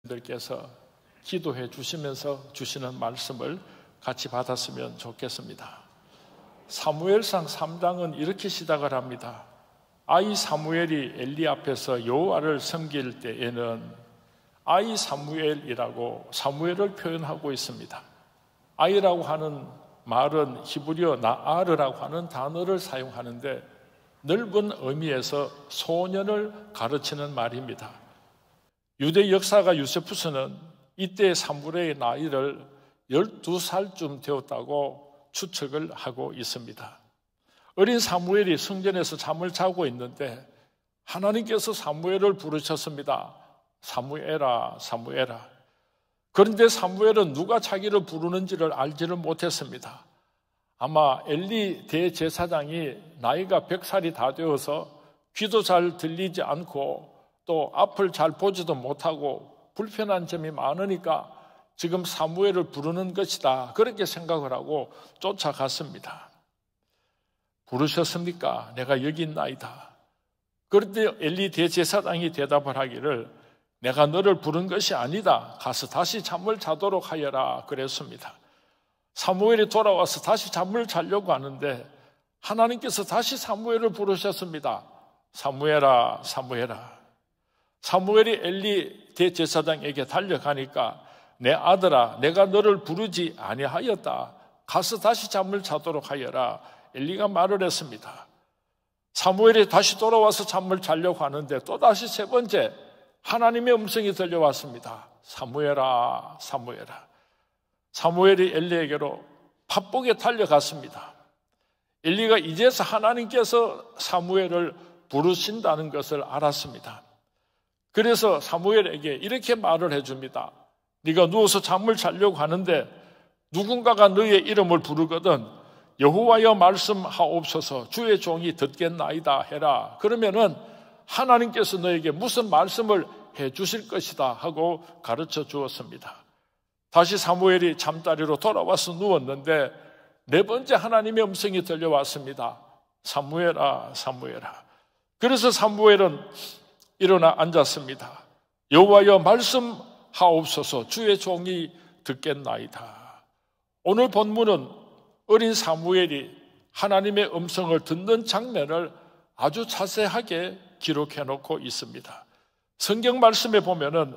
들께서 기도해 주시면서 주시는 말씀을 같이 받았으면 좋겠습니다. 사무엘상 3장은 이렇게 시작을 합니다. 아이 사무엘이 엘리 앞에서 여호와를 섬길 때에는 아이 사무엘이라고 사무엘을 표현하고 있습니다. 아이라고 하는 말은 히브리어 나아르라고 하는 단어를 사용하는데 넓은 의미에서 소년을 가르치는 말입니다. 유대 역사가 요세푸스는 이때 사무엘의 나이를 12살쯤 되었다고 추측을 하고 있습니다. 어린 사무엘이 성전에서 잠을 자고 있는데 하나님께서 사무엘을 부르셨습니다. 사무엘아, 사무엘아. 그런데 사무엘은 누가 자기를 부르는지를 알지를 못했습니다. 아마 엘리 대제사장이 나이가 100살이 다 되어서 귀도 잘 들리지 않고 또 앞을 잘 보지도 못하고 불편한 점이 많으니까 지금 사무엘을 부르는 것이다, 그렇게 생각을 하고 쫓아갔습니다. 부르셨습니까? 내가 여기 있나이다. 그런데 엘리 대제사장이 대답을 하기를 내가 너를 부른 것이 아니다. 가서 다시 잠을 자도록 하여라 그랬습니다. 사무엘이 돌아와서 다시 잠을 자려고 하는데 하나님께서 다시 사무엘을 부르셨습니다. 사무엘아, 사무엘아. 사무엘이 엘리 대제사장에게 달려가니까 내 아들아, 내가 너를 부르지 아니하였다. 가서 다시 잠을 자도록 하여라. 엘리가 말을 했습니다. 사무엘이 다시 돌아와서 잠을 자려고 하는데 또다시 세 번째 하나님의 음성이 들려왔습니다. 사무엘아, 사무엘아. 사무엘이 엘리에게로 바쁘게 달려갔습니다. 엘리가 이제서 하나님께서 사무엘을 부르신다는 것을 알았습니다. 그래서 사무엘에게 이렇게 말을 해줍니다. 네가 누워서 잠을 자려고 하는데 누군가가 너의 이름을 부르거든 여호와여 말씀하옵소서, 주의 종이 듣겠나이다 해라. 그러면은 하나님께서 너에게 무슨 말씀을 해 주실 것이다 하고 가르쳐 주었습니다. 다시 사무엘이 잠자리로 돌아와서 누웠는데 네 번째 하나님의 음성이 들려왔습니다. 사무엘아, 사무엘아. 그래서 사무엘은 일어나 앉았습니다. 여호와여 말씀하옵소서, 주의 종이 듣겠나이다. 오늘 본문은 어린 사무엘이 하나님의 음성을 듣는 장면을 아주 자세하게 기록해 놓고 있습니다. 성경 말씀에 보면은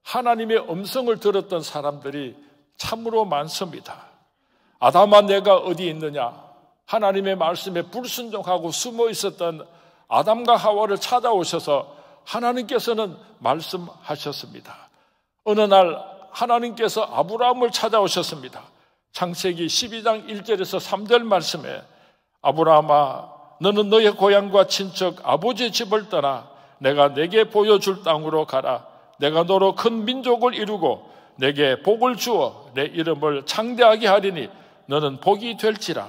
하나님의 음성을 들었던 사람들이 참으로 많습니다. 아담아 내가 어디 있느냐? 하나님의 말씀에 불순종하고 숨어 있었던 아담과 하와를 찾아오셔서 하나님께서는 말씀하셨습니다. 어느 날 하나님께서 아브라함을 찾아오셨습니다. 창세기 12장 1절에서 3절 말씀에 아브라함아 너는 너의 고향과 친척 아버지의 집을 떠나 내가 내게 보여줄 땅으로 가라. 내가 너로 큰 민족을 이루고 내게 복을 주어 내 이름을 창대하게 하리니 너는 복이 될지라.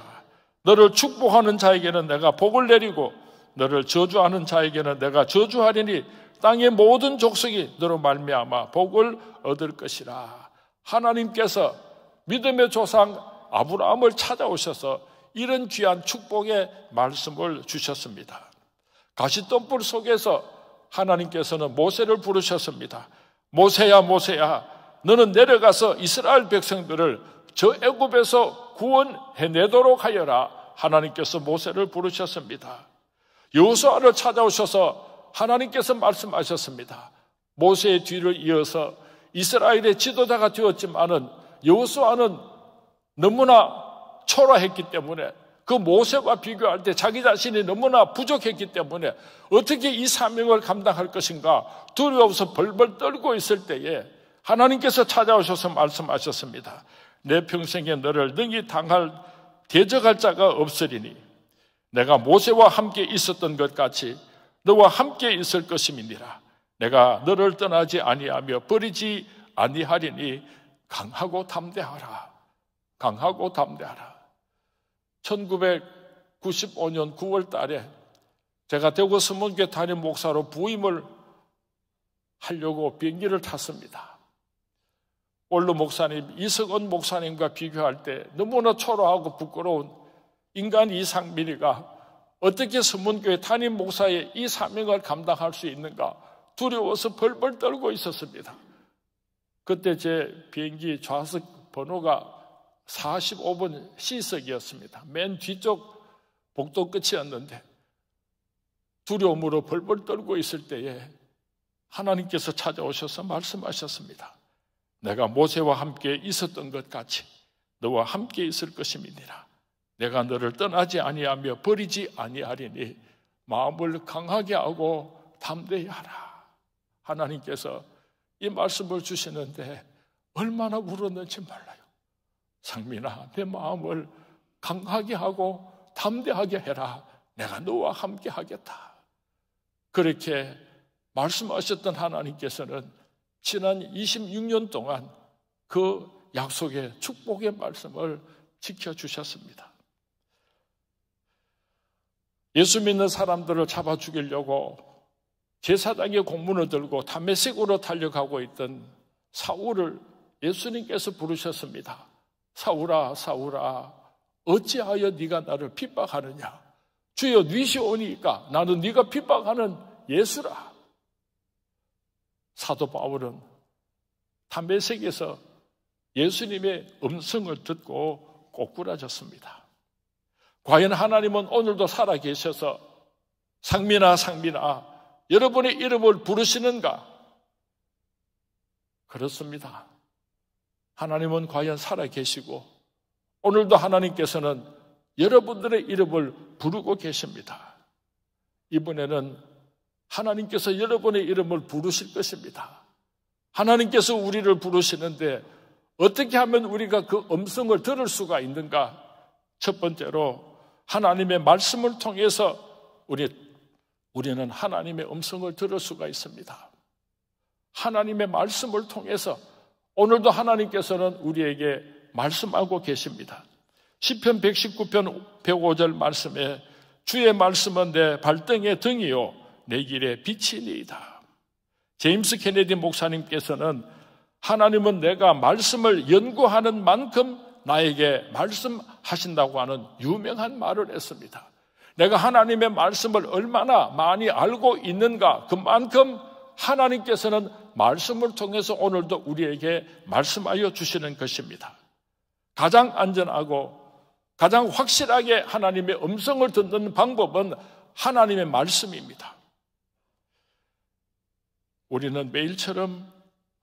너를 축복하는 자에게는 내가 복을 내리고 너를 저주하는 자에게는 내가 저주하리니 땅의 모든 족속이 너로 말미암아 복을 얻을 것이라. 하나님께서 믿음의 조상 아브라함을 찾아오셔서 이런 귀한 축복의 말씀을 주셨습니다. 가시덤불 속에서 하나님께서는 모세를 부르셨습니다. 모세야, 모세야, 너는 내려가서 이스라엘 백성들을 저 애굽에서 구원해내도록 하여라. 하나님께서 모세를 부르셨습니다. 여호수아를 찾아오셔서 하나님께서 말씀하셨습니다. 모세의 뒤를 이어서 이스라엘의 지도자가 되었지만은 여호수아는 너무나 초라했기 때문에 그 모세와 비교할 때 자기 자신이 너무나 부족했기 때문에 어떻게 이 사명을 감당할 것인가 두려워서 벌벌 떨고 있을 때에 하나님께서 찾아오셔서 말씀하셨습니다. 내 평생에 너를 능히 대적할 자가 없으리니 내가 모세와 함께 있었던 것 같이 너와 함께 있을 것임이니라. 내가 너를 떠나지 아니하며 버리지 아니하리니 강하고 담대하라. 강하고 담대하라. 1995년 9월 달에 제가 대구 서문교회 담임 목사로 부임을 하려고 비행기를 탔습니다. 원로 목사님, 이석원 목사님과 비교할 때 너무나 초라하고 부끄러운 인간 이상민이가 어떻게 서문교회 담임 목사의 이 사명을 감당할 수 있는가 두려워서 벌벌 떨고 있었습니다. 그때 제 비행기 좌석 번호가 45번 C석이었습니다. 맨 뒤쪽 복도 끝이었는데 두려움으로 벌벌 떨고 있을 때에 하나님께서 찾아오셔서 말씀하셨습니다. 내가 모세와 함께 있었던 것 같이 너와 함께 있을 것임이니라. 내가 너를 떠나지 아니하며 버리지 아니하리니 마음을 강하게 하고 담대히 하라. 하나님께서 이 말씀을 주시는데 얼마나 울었는지 몰라요. 상민아, 내 마음을 강하게 하고 담대하게 해라. 내가 너와 함께 하겠다. 그렇게 말씀하셨던 하나님께서는 지난 26년 동안 그 약속의 축복의 말씀을 지켜주셨습니다. 예수 믿는 사람들을 잡아 죽이려고 제사장의 공문을 들고 다메섹으로 달려가고 있던 사울을 예수님께서 부르셨습니다. 사울아, 사울아, 어찌하여 네가 나를 핍박하느냐? 주여, 니시오니까 나는 네가 핍박하는 예수라. 사도 바울은 다메섹에서 예수님의 음성을 듣고 꼬꾸라졌습니다. 과연 하나님은 오늘도 살아계셔서 상민아, 상민아, 여러분의 이름을 부르시는가? 그렇습니다. 하나님은 과연 살아계시고 오늘도 하나님께서는 여러분들의 이름을 부르고 계십니다. 이번에는 하나님께서 여러분의 이름을 부르실 것입니다. 하나님께서 우리를 부르시는데 어떻게 하면 우리가 그 음성을 들을 수가 있는가? 첫 번째로 하나님의 말씀을 통해서 우리는 하나님의 음성을 들을 수가 있습니다. 하나님의 말씀을 통해서 오늘도 하나님께서는 우리에게 말씀하고 계십니다. 시편 119편 105절 말씀에 주의 말씀은 내 발등의 등이요 내 길의 빛이니이다. 제임스 케네디 목사님께서는 하나님은 내가 말씀을 연구하는 만큼 나에게 말씀하신다고 하는 유명한 말을 했습니다. 내가 하나님의 말씀을 얼마나 많이 알고 있는가, 그만큼 하나님께서는 말씀을 통해서 오늘도 우리에게 말씀하여 주시는 것입니다. 가장 안전하고 가장 확실하게 하나님의 음성을 듣는 방법은 하나님의 말씀입니다. 우리는 매일처럼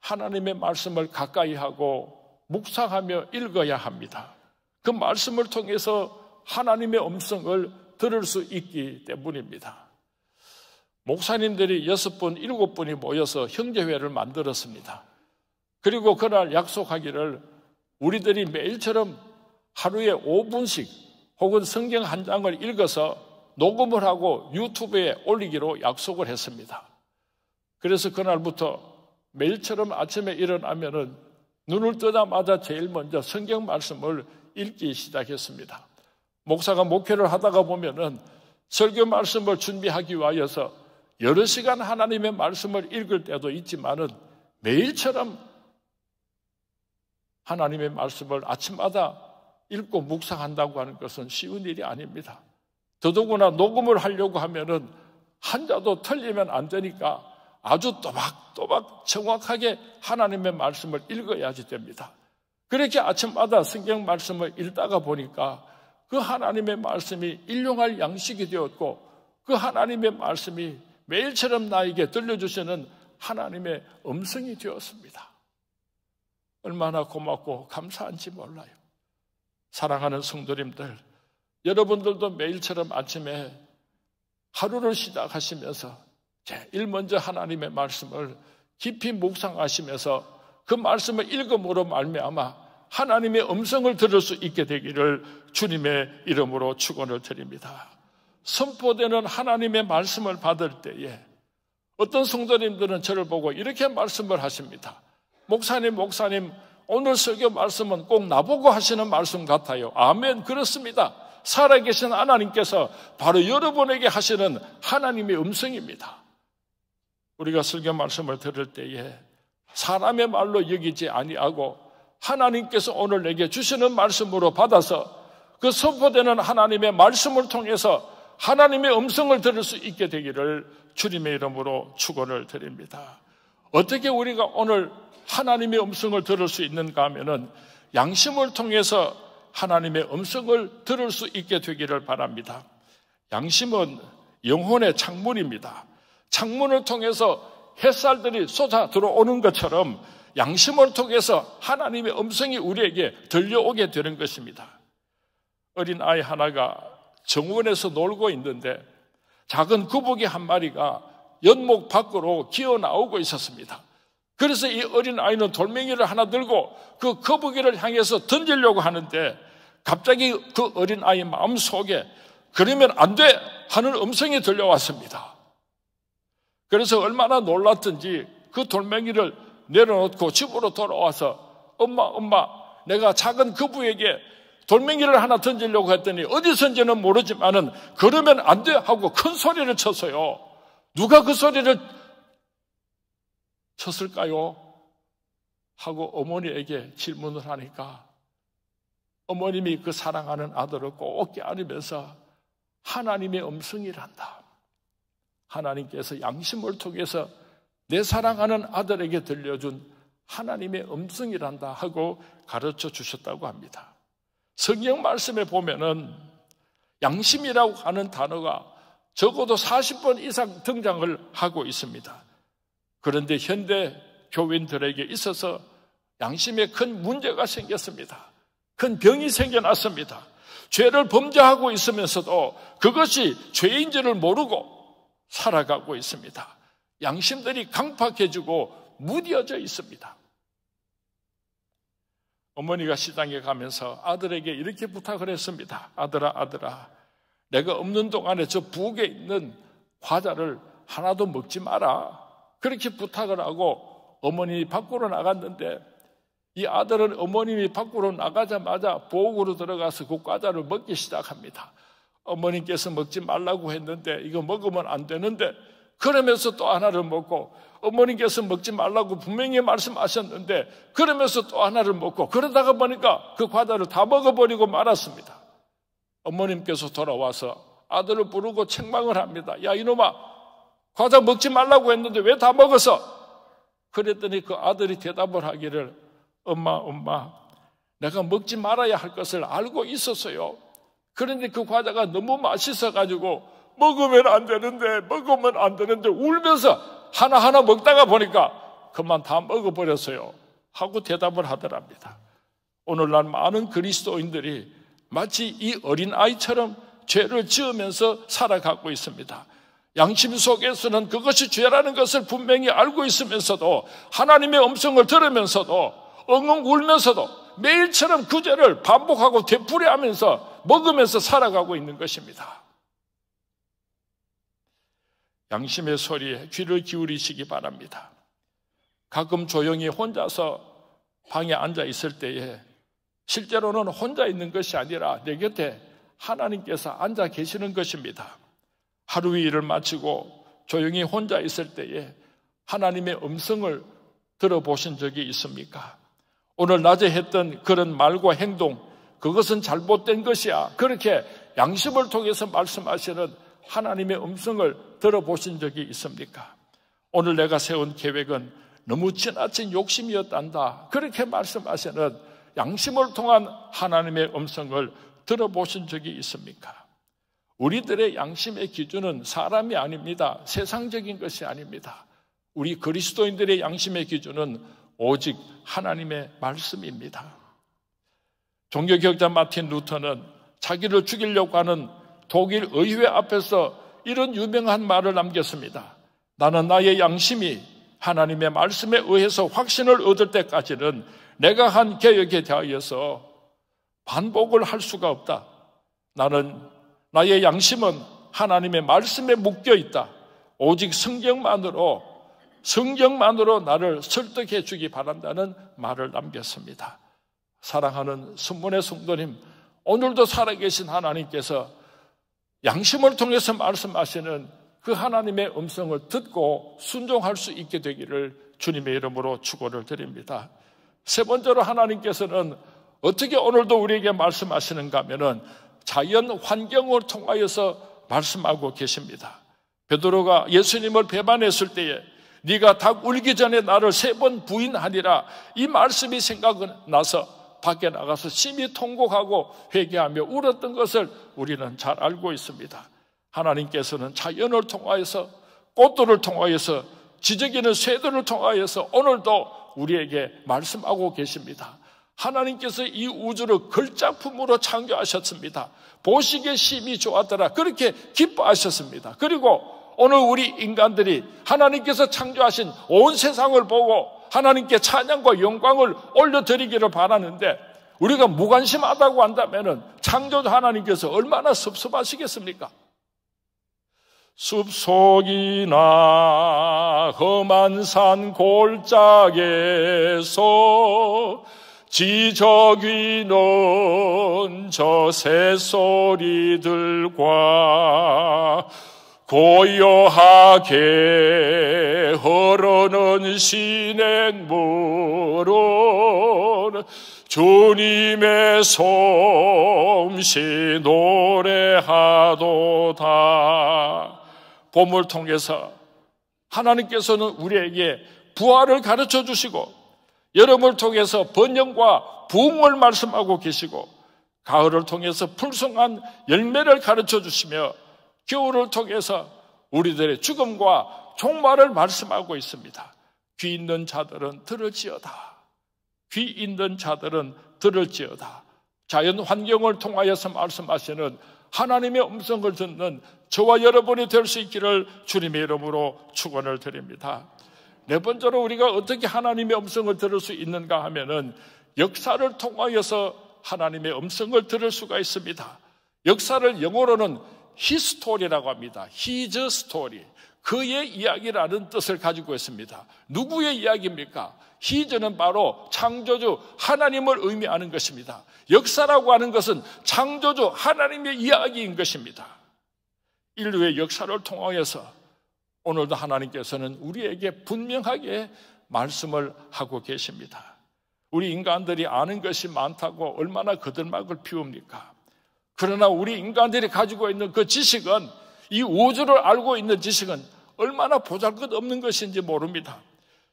하나님의 말씀을 가까이 하고 묵상하며 읽어야 합니다. 그 말씀을 통해서 하나님의 음성을 들을 수 있기 때문입니다. 목사님들이 6분, 7분이 모여서 형제회를 만들었습니다. 그리고 그날 약속하기를 우리들이 매일처럼 하루에 5분씩 혹은 성경 한 장을 읽어서 녹음을 하고 유튜브에 올리기로 약속을 했습니다. 그래서 그날부터 매일처럼 아침에 일어나면은 눈을 뜨자마자 제일 먼저 성경 말씀을 읽기 시작했습니다. 목사가 목회를 하다가 보면은 설교 말씀을 준비하기 위하여서 여러 시간 하나님의 말씀을 읽을 때도 있지만은 매일처럼 하나님의 말씀을 아침마다 읽고 묵상한다고 하는 것은 쉬운 일이 아닙니다. 더더구나 녹음을 하려고 하면은 한자도 틀리면 안 되니까 아주 또박또박 정확하게 하나님의 말씀을 읽어야지 됩니다. 그렇게 아침마다 성경 말씀을 읽다가 보니까 그 하나님의 말씀이 일용할 양식이 되었고 그 하나님의 말씀이 매일처럼 나에게 들려주시는 하나님의 음성이 되었습니다. 얼마나 고맙고 감사한지 몰라요. 사랑하는 성도님들, 여러분들도 매일처럼 아침에 하루를 시작하시면서 제일 먼저 하나님의 말씀을 깊이 묵상하시면서 그 말씀을 읽음으로 말미암아 하나님의 음성을 들을 수 있게 되기를 주님의 이름으로 축원을 드립니다. 선포되는 하나님의 말씀을 받을 때에 어떤 성도님들은 저를 보고 이렇게 말씀을 하십니다. 목사님, 오늘 설교 말씀은 꼭 나보고 하시는 말씀 같아요. 아멘, 그렇습니다. 살아계신 하나님께서 바로 여러분에게 하시는 하나님의 음성입니다. 우리가 설교 말씀을 들을 때에 사람의 말로 여기지 아니하고 하나님께서 오늘 내게 주시는 말씀으로 받아서 그 선포되는 하나님의 말씀을 통해서 하나님의 음성을 들을 수 있게 되기를 주님의 이름으로 축원을 드립니다. 어떻게 우리가 오늘 하나님의 음성을 들을 수 있는가 하면은 양심을 통해서 하나님의 음성을 들을 수 있게 되기를 바랍니다. 양심은 영혼의 창문입니다. 창문을 통해서 햇살들이 쏟아 들어오는 것처럼 양심을 통해서 하나님의 음성이 우리에게 들려오게 되는 것입니다. 어린 아이 하나가 정원에서 놀고 있는데 작은 거북이 한 마리가 연못 밖으로 기어 나오고 있었습니다. 그래서 이 어린 아이는 돌멩이를 하나 들고 그 거북이를 향해서 던지려고 하는데 갑자기 그 어린 아이 마음속에 그러면 안 돼 하는 음성이 들려왔습니다. 그래서 얼마나 놀랐던지 그 돌멩이를 내려놓고 집으로 돌아와서 엄마 내가 작은 거북이에게 돌멩이를 하나 던지려고 했더니 어디선지는 모르지만은 그러면 안 돼 하고 큰 소리를 쳤어요. 누가 그 소리를 쳤을까요? 하고 어머니에게 질문을 하니까 어머님이 그 사랑하는 아들을 꼭 껴안으면서 하나님의 음성이란다. 하나님께서 양심을 통해서 내 사랑하는 아들에게 들려준 하나님의 음성이란다 하고 가르쳐 주셨다고 합니다. 성경 말씀에 보면은 양심이라고 하는 단어가 적어도 40번 이상 등장을 하고 있습니다. 그런데 현대 교인들에게 있어서 양심에 큰 문제가 생겼습니다. 큰 병이 생겨났습니다. 죄를 범죄하고 있으면서도 그것이 죄인지를 모르고 살아가고 있습니다. 양심들이 강팍해지고 무뎌져 있습니다. 어머니가 시장에 가면서 아들에게 이렇게 부탁을 했습니다. 아들아, 내가 없는 동안에 저 부엌에 있는 과자를 하나도 먹지 마라. 그렇게 부탁을 하고 어머님이 밖으로 나갔는데 이 아들은 어머님이 밖으로 나가자마자 부엌으로 들어가서 그 과자를 먹기 시작합니다. 어머님께서 먹지 말라고 했는데 이거 먹으면 안 되는데 그러면서 또 하나를 먹고 어머님께서 먹지 말라고 분명히 말씀하셨는데 그러면서 또 하나를 먹고 그러다가 보니까 그 과자를 다 먹어버리고 말았습니다. 어머님께서 돌아와서 아들을 부르고 책망을 합니다. 야 이놈아, 과자 먹지 말라고 했는데 왜 다 먹었어? 그랬더니 그 아들이 대답을 하기를 엄마 내가 먹지 말아야 할 것을 알고 있었어요. 그런데 그 과자가 너무 맛있어가지고 먹으면 안 되는데 울면서 하나하나 먹다가 보니까 그만 다 먹어버렸어요 하고 대답을 하더랍니다. 오늘날 많은 그리스도인들이 마치 이 어린아이처럼 죄를 지으면서 살아가고 있습니다. 양심 속에서는 그것이 죄라는 것을 분명히 알고 있으면서도 하나님의 음성을 들으면서도 엉엉 울면서도 매일처럼 그 죄를 반복하고 되풀이하면서 먹으면서 살아가고 있는 것입니다. 양심의 소리에 귀를 기울이시기 바랍니다. 가끔 조용히 혼자서 방에 앉아 있을 때에 실제로는 혼자 있는 것이 아니라 내 곁에 하나님께서 앉아 계시는 것입니다. 하루의 일을 마치고 조용히 혼자 있을 때에 하나님의 음성을 들어보신 적이 있습니까? 오늘 낮에 했던 그런 말과 행동, 그것은 잘못된 것이야. 그렇게 양심을 통해서 말씀하시는 하나님의 음성을 들어보신 적이 있습니까? 오늘 내가 세운 계획은 너무 지나친 욕심이었단다. 그렇게 말씀하시는 양심을 통한 하나님의 음성을 들어보신 적이 있습니까? 우리들의 양심의 기준은 사람이 아닙니다. 세상적인 것이 아닙니다. 우리 그리스도인들의 양심의 기준은 오직 하나님의 말씀입니다. 종교개혁자 마틴 루터는 자기를 죽이려고 하는 독일 의회 앞에서 이런 유명한 말을 남겼습니다. 나는 나의 양심이 하나님의 말씀에 의해서 확신을 얻을 때까지는 내가 한 개혁에 대하여서 반복을 할 수가 없다. 나의 양심은 하나님의 말씀에 묶여 있다. 오직 성경만으로 나를 설득해 주기 바란다는 말을 남겼습니다. 사랑하는 순문의 성도님, 오늘도 살아계신 하나님께서 양심을 통해서 말씀하시는 그 하나님의 음성을 듣고 순종할 수 있게 되기를 주님의 이름으로 축원을 드립니다. 세 번째로 하나님께서는 어떻게 오늘도 우리에게 말씀하시는가 하면은 자연 환경을 통하여서 말씀하고 계십니다. 베드로가 예수님을 배반했을 때에 네가 닭 울기 전에 나를 3번 부인하니라. 이 말씀이 생각나서 밖에 나가서 심히 통곡하고 회개하며 울었던 것을 우리는 잘 알고 있습니다. 하나님께서는 자연을 통하여서, 꽃들을 통하여서, 지저귀는 새들을 통하여서 오늘도 우리에게 말씀하고 계십니다. 하나님께서 이 우주를 걸작품으로 창조하셨습니다. 보시기에 심히 좋았더라. 그렇게 기뻐하셨습니다. 그리고 오늘 우리 인간들이 하나님께서 창조하신 온 세상을 보고 하나님께 찬양과 영광을 올려드리기를 바라는데, 우리가 무관심하다고 한다면 창조주 하나님께서 얼마나 섭섭하시겠습니까? 숲속이나 험한 산 골짜기에서 지저귀는 저 새소리들과 고요하게 흐르는 시냇물은 주님의 솜씨 노래하도다. 봄을 통해서 하나님께서는 우리에게 부활을 가르쳐 주시고, 여름을 통해서 번영과 부흥을 말씀하고 계시고, 가을을 통해서 풍성한 열매를 가르쳐 주시며, 겨울을 통해서 우리들의 죽음과 종말을 말씀하고 있습니다. 귀 있는 자들은 들을지어다. 귀 있는 자들은 들을지어다. 자연 환경을 통하여서 말씀하시는 하나님의 음성을 듣는 저와 여러분이 될 수 있기를 주님의 이름으로 축원을 드립니다. 네 번째로 우리가 어떻게 하나님의 음성을 들을 수 있는가 하면은 역사를 통하여서 하나님의 음성을 들을 수가 있습니다. 역사를 영어로는 히스토리라고 합니다. His story. 그의 이야기라는 뜻을 가지고 있습니다. 누구의 이야기입니까? His는 바로 창조주 하나님을 의미하는 것입니다. 역사라고 하는 것은 창조주 하나님의 이야기인 것입니다. 인류의 역사를 통하여서 오늘도 하나님께서는 우리에게 분명하게 말씀을 하고 계십니다. 우리 인간들이 아는 것이 많다고 얼마나 거들막을 피웁니까? 그러나 우리 인간들이 가지고 있는 그 지식은, 이 우주를 알고 있는 지식은 얼마나 보잘것없는 것인지 모릅니다.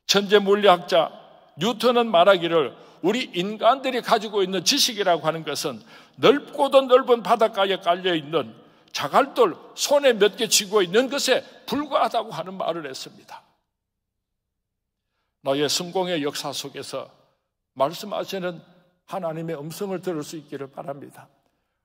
천재 물리학자 뉴턴은 말하기를, 우리 인간들이 가지고 있는 지식이라고 하는 것은 넓고도 넓은 바닷가에 깔려있는 자갈돌 손에 몇 개 쥐고 있는 것에 불과하다고 하는 말을 했습니다. 나의 성공의 역사 속에서 말씀하시는 하나님의 음성을 들을 수 있기를 바랍니다.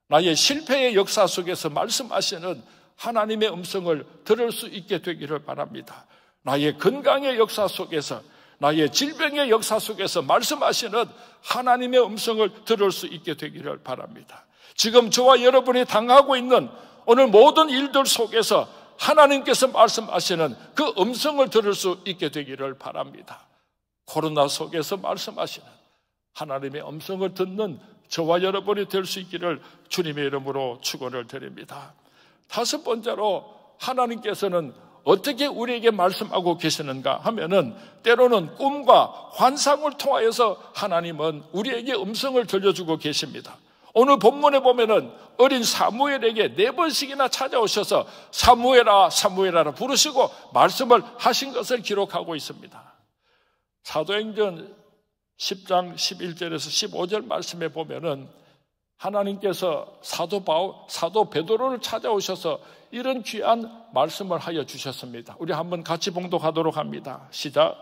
나의 실패의 역사 속에서 말씀하시는 하나님의 음성을 들을 수 있게 되기를 바랍니다. 나의 건강의 역사 속에서, 나의 질병의 역사 속에서 말씀하시는 하나님의 음성을 들을 수 있게 되기를 바랍니다. 지금 저와 여러분이 당하고 있는 오늘 모든 일들 속에서 하나님께서 말씀하시는 그 음성을 들을 수 있게 되기를 바랍니다. 코로나 속에서 말씀하시는 하나님의 음성을 듣는 저와 여러분이 될 수 있기를 주님의 이름으로 축원을 드립니다. 다섯 번째로 하나님께서는 어떻게 우리에게 말씀하고 계시는가 하면은, 때로는 꿈과 환상을 통하여서 하나님은 우리에게 음성을 들려주고 계십니다. 오늘 본문에 보면은 어린 사무엘에게 4번씩이나 찾아오셔서 사무엘아 사무엘아라 부르시고 말씀을 하신 것을 기록하고 있습니다. 사도행전 10장 11절에서 15절 말씀에 보면은 하나님께서 사도 베드로를 찾아오셔서 이런 귀한 말씀을 하여 주셨습니다. 우리 한번 같이 봉독하도록 합니다. 시작.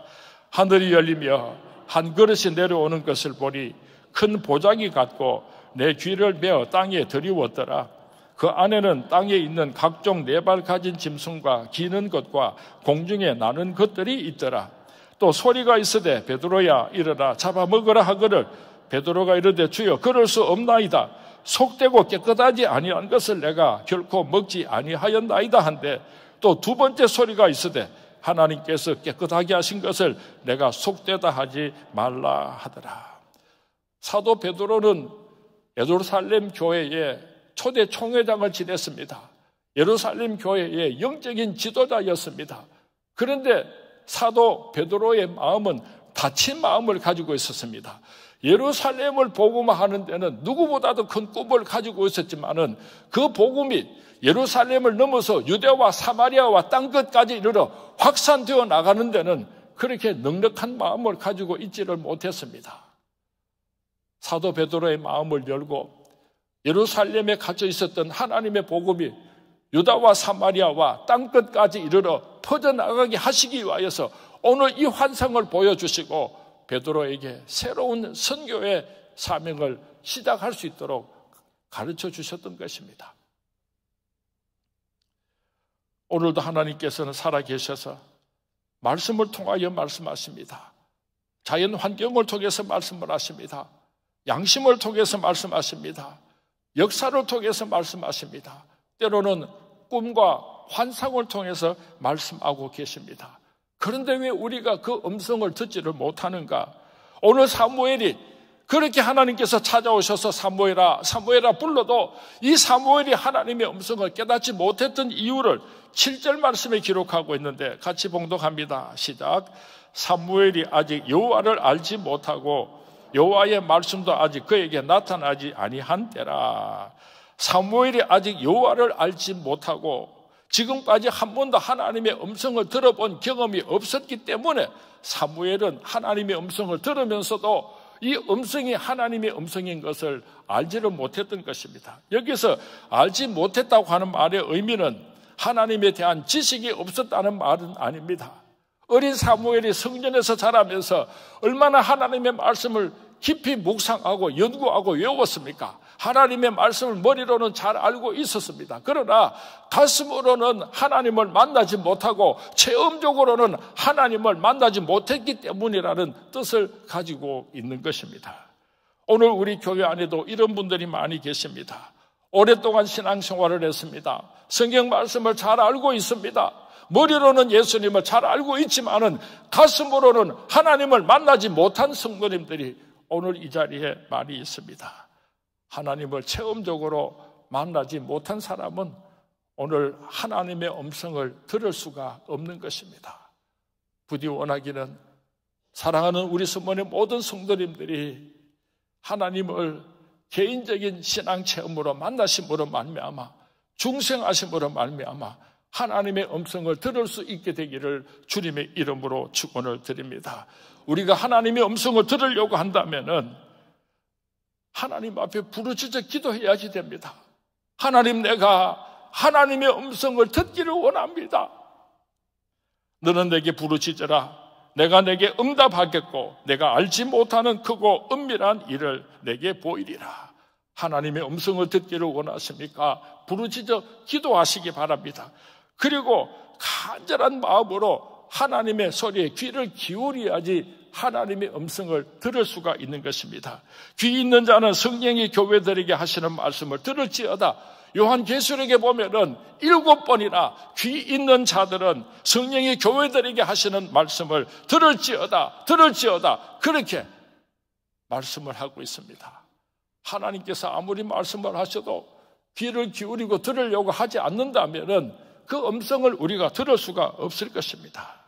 하늘이 열리며 한 그릇이 내려오는 것을 보니 큰 보자기 같고 내 귀를 메어 땅에 들이웠더라. 그 안에는 땅에 있는 각종 4발 가진 짐승과 기는 것과 공중에 나는 것들이 있더라. 또 소리가 있으되 베드로야 일어나 잡아먹으라 하거늘 베드로가 이르되 주여 그럴 수 없나이다. 속되고 깨끗하지 아니한 것을 내가 결코 먹지 아니하였나이다 한데, 또 2번째 소리가 있으되 하나님께서 깨끗하게 하신 것을 내가 속되다 하지 말라 하더라. 사도 베드로는 예루살렘 교회의 초대 총회장을 지냈습니다. 예루살렘 교회의 영적인 지도자였습니다. 그런데 사도 베드로의 마음은 다친 마음을 가지고 있었습니다. 예루살렘을 복음화하는 데는 누구보다도 큰 꿈을 가지고 있었지만은 그 복음이 예루살렘을 넘어서 유대와 사마리아와 땅끝까지 이르러 확산되어 나가는 데는 그렇게 넉넉한 마음을 가지고 있지를 못했습니다. 사도 베드로의 마음을 열고 예루살렘에 갇혀 있었던 하나님의 복음이 유다와 사마리아와 땅끝까지 이르러 퍼져나가게 하시기 위하여서 오늘 이 환상을 보여주시고 베드로에게 새로운 선교의 사명을 시작할 수 있도록 가르쳐 주셨던 것입니다. 오늘도 하나님께서는 살아계셔서 말씀을 통하여 말씀하십니다. 자연 환경을 통해서 말씀을 하십니다. 양심을 통해서 말씀하십니다. 역사를 통해서 말씀하십니다. 때로는 꿈과 환상을 통해서 말씀하고 계십니다. 그런데 왜 우리가 그 음성을 듣지를 못하는가? 오늘 사무엘이 그렇게 하나님께서 찾아오셔서 사무엘아 불러도 이 사무엘이 하나님의 음성을 깨닫지 못했던 이유를 7절 말씀에 기록하고 있는데 같이 봉독합니다. 시작. 사무엘이 아직 여호와를 알지 못하고 여호와의 말씀도 아직 그에게 나타나지 아니한 때라. 사무엘이 아직 여호와를 알지 못하고 지금까지 한 번도 하나님의 음성을 들어본 경험이 없었기 때문에 사무엘은 하나님의 음성을 들으면서도 이 음성이 하나님의 음성인 것을 알지를 못했던 것입니다. 여기서 알지 못했다고 하는 말의 의미는 하나님에 대한 지식이 없었다는 말은 아닙니다. 어린 사무엘이 성전에서 자라면서 얼마나 하나님의 말씀을 깊이 묵상하고 연구하고 외웠습니까? 하나님의 말씀을 머리로는 잘 알고 있었습니다. 그러나 가슴으로는 하나님을 만나지 못하고 체험적으로는 하나님을 만나지 못했기 때문이라는 뜻을 가지고 있는 것입니다. 오늘 우리 교회 안에도 이런 분들이 많이 계십니다. 오랫동안 신앙생활을 했습니다. 성경 말씀을 잘 알고 있습니다. 머리로는 예수님을 잘 알고 있지만은 가슴으로는 하나님을 만나지 못한 성도님들이 오늘 이 자리에 많이 있습니다. 하나님을 체험적으로 만나지 못한 사람은 오늘 하나님의 음성을 들을 수가 없는 것입니다. 부디 원하기는 사랑하는 우리 성문의 모든 성도님들이 하나님을 개인적인 신앙 체험으로 만나심으로 말미암아 중생하심으로 말미암아 하나님의 음성을 들을 수 있게 되기를 주님의 이름으로 축원을 드립니다. 우리가 하나님의 음성을 들으려고 한다면은 하나님 앞에 부르짖어 기도해야지 됩니다. 하나님, 내가 하나님의 음성을 듣기를 원합니다. 너는 내게 부르짖어라. 내가 내게 응답하겠고 내가 알지 못하는 크고 은밀한 일을 내게 보이리라. 하나님의 음성을 듣기를 원하십니까? 부르짖어 기도하시기 바랍니다. 그리고 간절한 마음으로 하나님의 소리에 귀를 기울여야지 하나님의 음성을 들을 수가 있는 것입니다. 귀 있는 자는 성령이 교회들에게 하시는 말씀을 들을지어다. 요한계시록에 보면은 7번이나 귀 있는 자들은 성령이 교회들에게 하시는 말씀을 들을지어다 그렇게 말씀을 하고 있습니다. 하나님께서 아무리 말씀을 하셔도 귀를 기울이고 들으려고 하지 않는다면은 그 음성을 우리가 들을 수가 없을 것입니다.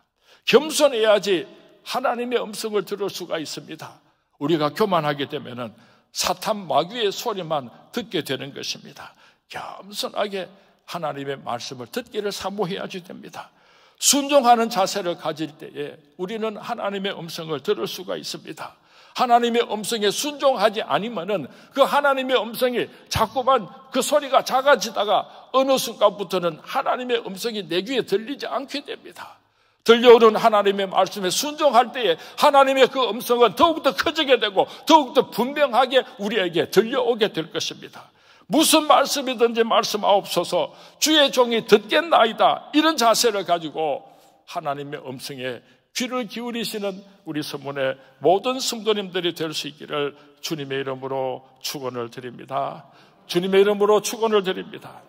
겸손해야지 하나님의 음성을 들을 수가 있습니다. 우리가 교만하게 되면은 사탄 마귀의 소리만 듣게 되는 것입니다. 겸손하게 하나님의 말씀을 듣기를 사모해야지 됩니다. 순종하는 자세를 가질 때에 우리는 하나님의 음성을 들을 수가 있습니다. 하나님의 음성에 순종하지 않으면은 그 하나님의 음성이 자꾸만 그 소리가 작아지다가 어느 순간부터는 하나님의 음성이 내 귀에 들리지 않게 됩니다. 들려오는 하나님의 말씀에 순종할 때에 하나님의 그 음성은 더욱더 커지게 되고 더욱더 분명하게 우리에게 들려오게 될 것입니다. 무슨 말씀이든지 말씀하옵소서, 주의 종이 듣겠나이다, 이런 자세를 가지고 하나님의 음성에 귀를 기울이시는 우리 성문의 모든 성도님들이 될 수 있기를 주님의 이름으로 축원을 드립니다. 주님의 이름으로 축원을 드립니다.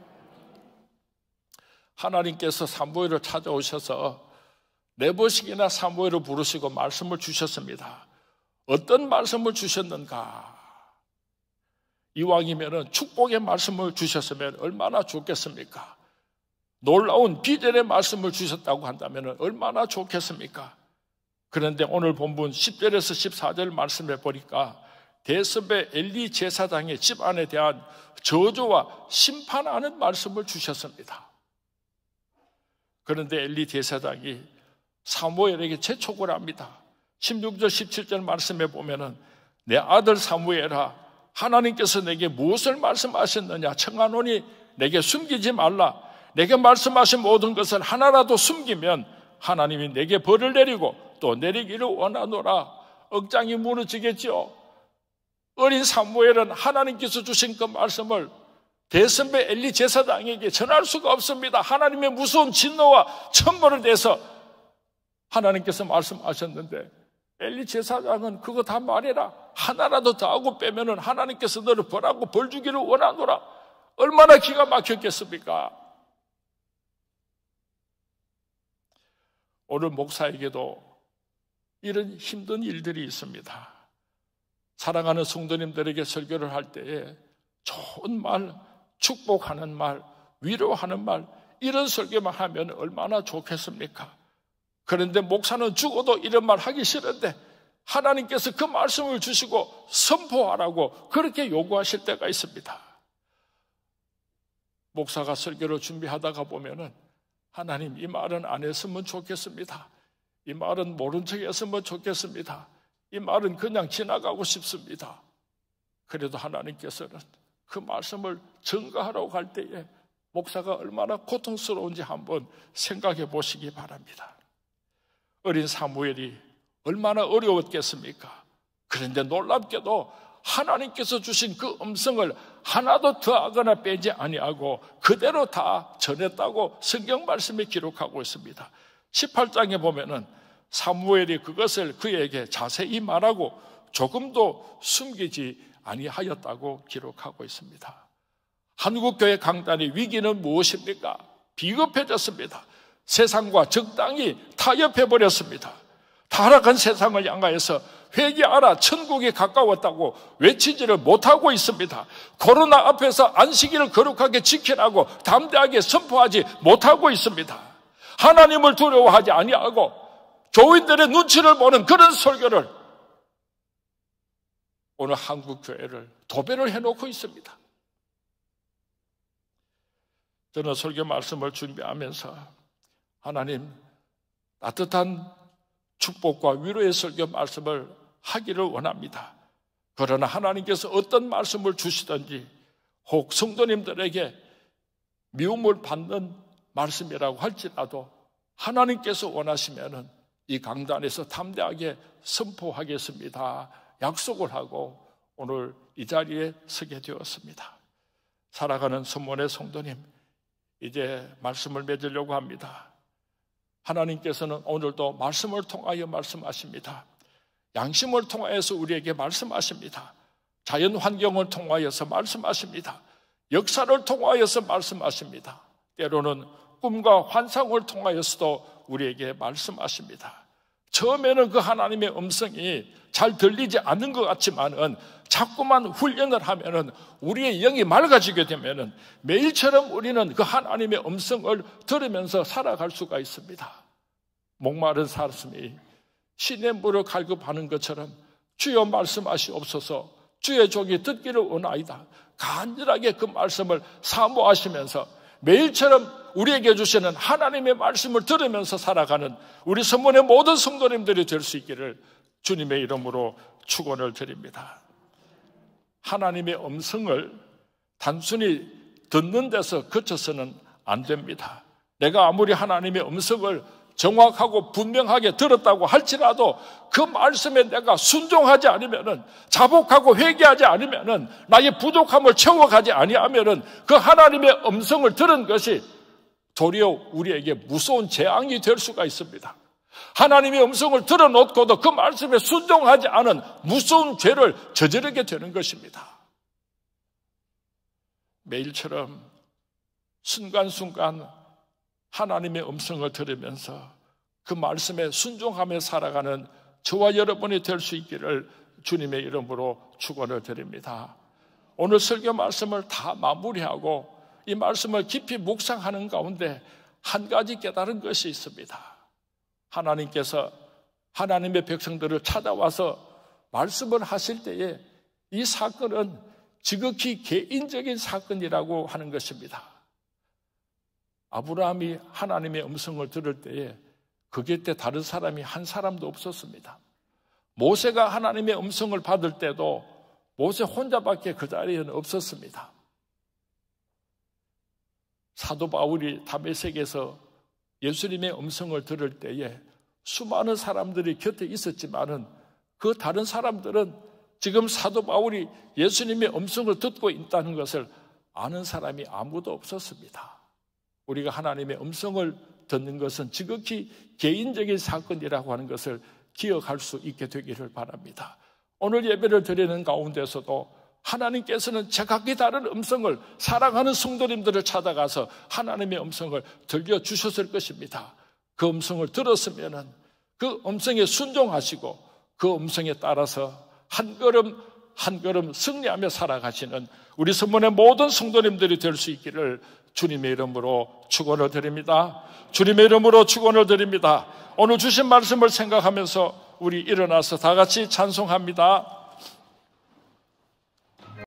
하나님께서 사무엘을 찾아오셔서 4번씩이나 사무엘을 부르시고 말씀을 주셨습니다. 어떤 말씀을 주셨는가? 이왕이면 축복의 말씀을 주셨으면 얼마나 좋겠습니까? 놀라운 비전의 말씀을 주셨다고 한다면 얼마나 좋겠습니까? 그런데 오늘 본문 10절에서 14절 말씀해 보니까 대선배 엘리 제사장의 집안에 대한 저주와 심판하는 말씀을 주셨습니다. 그런데 엘리 제사장이 사무엘에게 재촉을 합니다. 16절 17절 말씀에 보면은 내 아들 사무엘아, 하나님께서 내게 무엇을 말씀하셨느냐 청하노니 내게 숨기지 말라. 내게 말씀하신 모든 것을 하나라도 숨기면 하나님이 내게 벌을 내리고 또 내리기를 원하노라. 억장이 무너지겠지요. 어린 사무엘은 하나님께서 주신 그 말씀을 대선배 엘리 제사장에게 전할 수가 없습니다. 하나님의 무서운 진노와 천벌을 대해서 하나님께서 말씀하셨는데 엘리 제사장은 그거 다 말해라. 하나라도 더 하고 빼면은 하나님께서 너를 벌하고 벌 주기를 원하노라. 얼마나 기가 막혔겠습니까? 오늘 목사에게도 이런 힘든 일들이 있습니다. 사랑하는 성도님들에게 설교를 할 때에 좋은 말, 축복하는 말, 위로하는 말, 이런 설교만 하면 얼마나 좋겠습니까? 그런데 목사는 죽어도 이런 말 하기 싫은데 하나님께서 그 말씀을 주시고 선포하라고 그렇게 요구하실 때가 있습니다. 목사가 설교를 준비하다가 보면은 하나님, 이 말은 안 했으면 좋겠습니다. 이 말은 모른 척 했으면 좋겠습니다. 이 말은 그냥 지나가고 싶습니다. 그래도 하나님께서는 그 말씀을 전가하라고 할 때에 목사가 얼마나 고통스러운지 한번 생각해 보시기 바랍니다. 어린 사무엘이 얼마나 어려웠겠습니까? 그런데 놀랍게도 하나님께서 주신 그 음성을 하나도 더하거나 빼지 아니하고 그대로 다 전했다고 성경 말씀에 기록하고 있습니다. 18장에 보면은 사무엘이 그것을 그에게 자세히 말하고 조금도 숨기지 아니하였다고 기록하고 있습니다. 한국교회 강단의 위기는 무엇입니까? 비겁해졌습니다. 세상과 적당히 타협해버렸습니다. 타락한 세상을 향하여서 회개하라, 천국이 가까웠다고 외치지를 못하고 있습니다. 코로나 앞에서 안식일을 거룩하게 지키라고 담대하게 선포하지 못하고 있습니다. 하나님을 두려워하지 아니하고 교인들의 눈치를 보는 그런 설교를 오늘 한국교회를 도배를 해놓고 있습니다. 저는 설교 말씀을 준비하면서 하나님, 따뜻한 축복과 위로의 설교 말씀을 하기를 원합니다. 그러나 하나님께서 어떤 말씀을 주시든지 혹 성도님들에게 미움을 받는 말씀이라고 할지라도 하나님께서 원하시면은 이 강단에서 담대하게 선포하겠습니다. 약속을 하고 오늘 이 자리에 서게 되었습니다. 살아가는 선문의 성도님, 이제 말씀을 맺으려고 합니다. 하나님께서는 오늘도 말씀을 통하여 말씀하십니다. 양심을 통하여서 우리에게 말씀하십니다. 자연 환경을 통하여서 말씀하십니다. 역사를 통하여서 말씀하십니다. 때로는 꿈과 환상을 통하여서도 우리에게 말씀하십니다. 처음에는 그 하나님의 음성이 잘 들리지 않는 것 같지만은 자꾸만 훈련을 하면은 우리의 영이 맑아지게 되면은 매일처럼 우리는 그 하나님의 음성을 들으면서 살아갈 수가 있습니다. 목마른 사슴이 시냇물을 갈급하는 것처럼 주여 말씀하시옵소서, 주의 종이 듣기를 원하이다. 간절하게 그 말씀을 사모하시면서 매일처럼 우리에게 주시는 하나님의 말씀을 들으면서 살아가는 우리 선문의 모든 성도님들이 될 수 있기를 주님의 이름으로 축원을 드립니다. 하나님의 음성을 단순히 듣는 데서 그쳐서는 안 됩니다. 내가 아무리 하나님의 음성을 정확하고 분명하게 들었다고 할지라도 그 말씀에 내가 순종하지 않으면은, 자복하고 회개하지 않으면은, 나의 부족함을 채워가지 아니하면은 그 하나님의 음성을 들은 것이 도리어 우리에게 무서운 재앙이 될 수가 있습니다. 하나님의 음성을 들어놓고도 그 말씀에 순종하지 않은 무서운 죄를 저지르게 되는 것입니다. 매일처럼 순간순간 하나님의 음성을 들으면서 그 말씀에 순종하며 살아가는 저와 여러분이 될 수 있기를 주님의 이름으로 축원을 드립니다. 오늘 설교 말씀을 다 마무리하고 이 말씀을 깊이 묵상하는 가운데 한 가지 깨달은 것이 있습니다. 하나님께서 하나님의 백성들을 찾아와서 말씀을 하실 때에 이 사건은 지극히 개인적인 사건이라고 하는 것입니다. 아브라함이 하나님의 음성을 들을 때에 그 곁에 다른 사람이 한 사람도 없었습니다. 모세가 하나님의 음성을 받을 때도 모세 혼자밖에 그 자리에는 없었습니다. 사도 바울이 다메섹에서 예수님의 음성을 들을 때에 수많은 사람들이 곁에 있었지만은 그 다른 사람들은 지금 사도 바울이 예수님의 음성을 듣고 있다는 것을 아는 사람이 아무도 없었습니다. 우리가 하나님의 음성을 듣는 것은 지극히 개인적인 사건이라고 하는 것을 기억할 수 있게 되기를 바랍니다. 오늘 예배를 드리는 가운데서도 하나님께서는 제각기 다른 음성을 사랑하는 성도님들을 찾아가서 하나님의 음성을 들려주셨을 것입니다. 그 음성을 들었으면 그 음성에 순종하시고 그 음성에 따라서 한 걸음 한 걸음 승리하며 살아가시는 우리 선문의 모든 성도님들이 될 수 있기를 주님의 이름으로 축원을 드립니다. 주님의 이름으로 축원을 드립니다. 오늘 주신 말씀을 생각하면서 우리 일어나서 다 같이 찬송합니다.